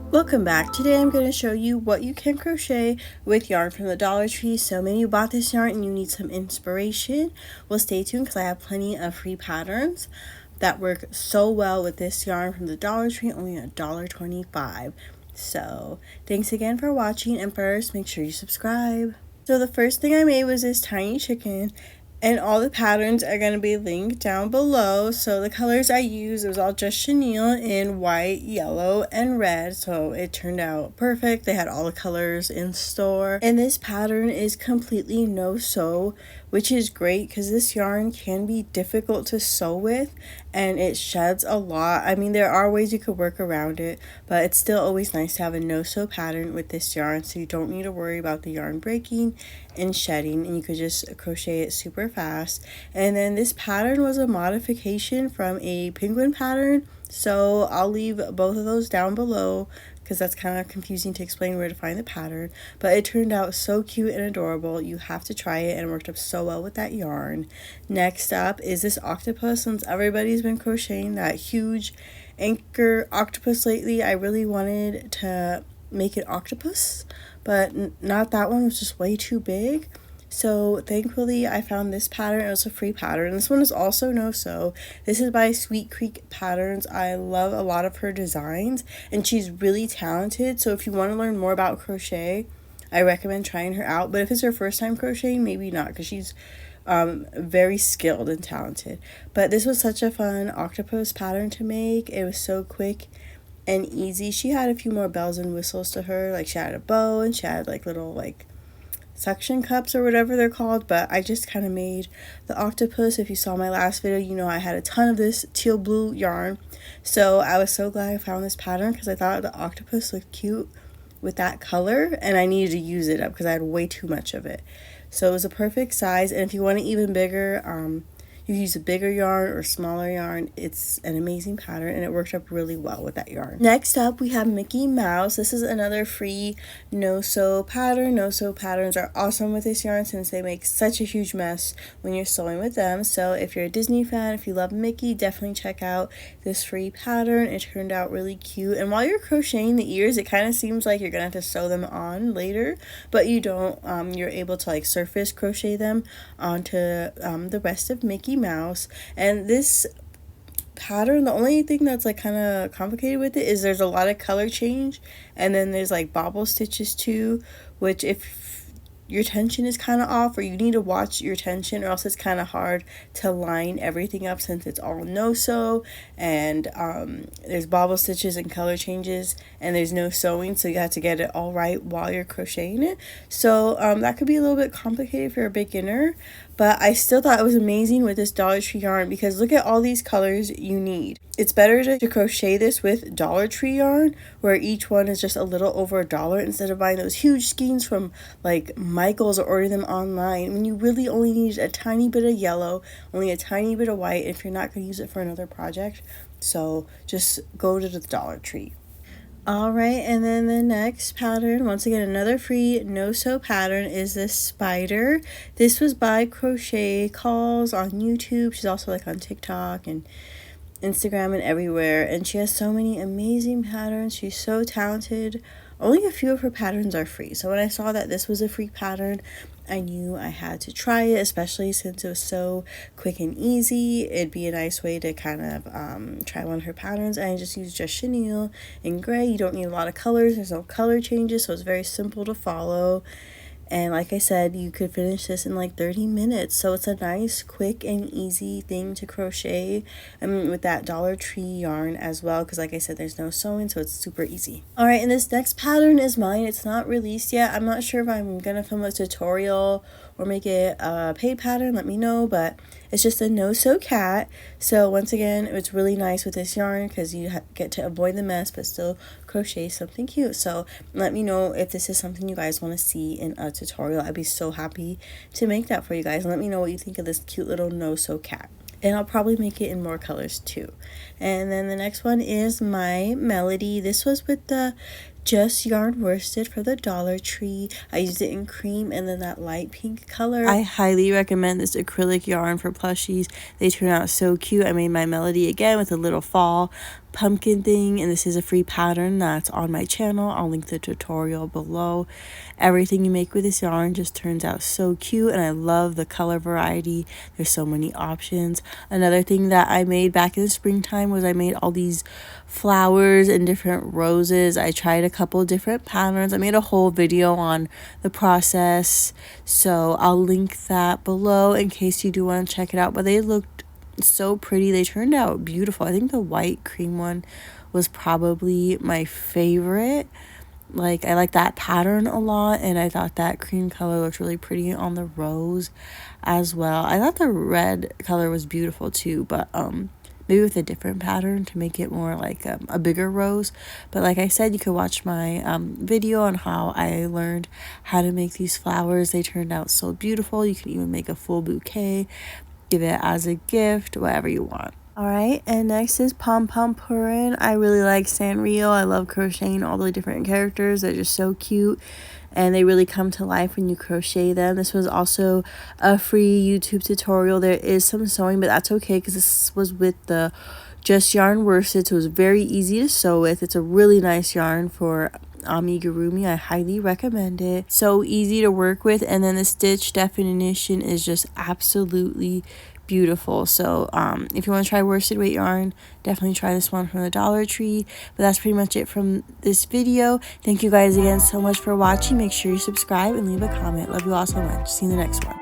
Welcome back. Today I'm going to show you what you can crochet with yarn from the Dollar Tree. So maybe you bought this yarn and you need some inspiration. Well, stay tuned because I have plenty of free patterns that work so well with this yarn from the Dollar Tree, only $1.25. So thanks again for watching, and first make sure you subscribe. So the first thing I made was this tiny chicken, and all the patterns are going to be linked down below. So the colors I used, it was all just chenille in white, yellow, and red. So it turned out perfect. They had all the colors in store. And this pattern is completely no sew, which is great because this yarn can be difficult to sew with and it sheds a lot. I mean, there are ways you could work around it, but it's still always nice to have a no sew pattern with this yarn, so you don't need to worry about the yarn breaking and shedding, and you could just crochet it super fast. And then this pattern was a modification from a penguin pattern, so I'll leave both of those down below because that's kind of confusing to explain where to find the pattern, but it turned out so cute and adorable. You have to try it, and it worked up so well with that yarn. Next up is this octopus. Since everybody's been crocheting that huge anchor octopus lately, I really wanted to make it octopus, but not that one. It was just way too big. So thankfully I found this pattern. It was a free pattern. This one is also no sew. This is by Sweet Creek Patterns. I love a lot of her designs and she's really talented. So if you want to learn more about crochet, I recommend trying her out. But if it's your first time crocheting, maybe not, because she's very skilled and talented. But this was such a fun octopus pattern to make. It was so quick and easy. She had a few more bells and whistles to her. Like she had a bow and she had like little like suction cups or whatever they're called, but I just kind of made the octopus. If you saw my last video, you know I had a ton of this teal blue yarn, so I was so glad I found this pattern because I thought the octopus looked cute with that color and I needed to use it up because I had way too much of it. So it was a perfect size, and if you want it even bigger, you use a bigger yarn or smaller yarn. It's an amazing pattern and it worked up really well with that yarn. Next up we have Mickey Mouse. This is another free no sew pattern. No sew patterns are awesome with this yarn since they make such a huge mess when you're sewing with them. So if you're a Disney fan, if you love Mickey, definitely check out this free pattern. It turned out really cute, and while you're crocheting the ears, it kind of seems like you're gonna have to sew them on later, but you don't. You're able to like surface crochet them onto the rest of Mickey Mouse. And this pattern, the only thing that's like kind of complicated with it is there's a lot of color change, and then there's like bobble stitches too, which if your tension is kind of off, or you need to watch your tension, or else it's kind of hard to line everything up since it's all no sew, and there's bobble stitches and color changes and there's no sewing, so you have to get it all right while you're crocheting it. So that could be a little bit complicated for a beginner, but I still thought it was amazing with this Dollar Tree yarn because look at all these colors you need. It's better to crochet this with Dollar Tree yarn, where each one is just a little over $1, instead of buying those huge skeins from like Michael's or ordering them online when you really only need a tiny bit of yellow, only a tiny bit of white if you're not going to use it for another project. So just go to the Dollar Tree. Alright, and then the next pattern, once again another free no sew pattern, is this spider. This was by Crochet Calls on YouTube. She's also like on TikTok and Instagram and everywhere, and she has so many amazing patterns. She's so talented. Only a few of her patterns are free, so when I saw that this was a free pattern, I knew I had to try it, especially since it was so quick and easy. It'd be a nice way to kind of try one of her patterns. And I just used just chenille in gray. You don't need a lot of colors. There's no color changes, so it's very simple to follow. And like I said, you could finish this in like 30 minutes. So it's a nice, quick, and easy thing to crochet. With that Dollar Tree yarn as well, because like I said, there's no sewing, so it's super easy. Alright, and this next pattern is mine. It's not released yet. I'm not sure if I'm going to film a tutorial or make it a paid pattern. Let me know, but it's just a no-sew cat. So once again, it's really nice with this yarn because you get to avoid the mess but still crochet something cute. So let me know if this is something you guys want to see in a tutorial. I'd be so happy to make that for you guys. And let me know what you think of this cute little no-sew cat. And I'll probably make it in more colors too. And then the next one is my Melody. This was with the just yarn worsted for the Dollar Tree. I used it in cream and then that light pink color. I highly recommend this acrylic yarn for plushies. They turn out so cute. I made my Melody again with a little fall pumpkin thing, and this is a free pattern that's on my channel. I'll link the tutorial below. Everything you make with this yarn just turns out so cute, and I love the color variety. There's so many options. Another thing that I made back in the springtime was I made all these flowers and different roses. I tried a couple different patterns. I made a whole video on the process, so I'll link that below in case you do want to check it out. But they looked so pretty. They turned out beautiful. I think the white cream one was probably my favorite. Like, I like that pattern a lot, and I thought that cream color looked really pretty on the rose as well. I thought the red color was beautiful too, but maybe with a different pattern to make it more like a bigger rose. But like I said, you could watch my video on how I learned how to make these flowers. They turned out so beautiful. You can even make a full bouquet, give it as a gift, whatever you want. Alright, and next is Pom Pom Purin. I really like Sanrio. I love crocheting all the different characters. They're just so cute, and they really come to life when you crochet them. This was also a free YouTube tutorial. There is some sewing, but that's okay because this was with the Just Yarn worsted, so it was very easy to sew with. It's a really nice yarn for Amigurumi. I highly recommend it. So easy to work with, and then the stitch definition is just absolutely beautiful. So if you want to try worsted weight yarn, definitely try this one from the Dollar Tree. But that's pretty much it from this video. Thank you guys again so much for watching. Make sure you subscribe and leave a comment. Love you all so much. See you in the next one.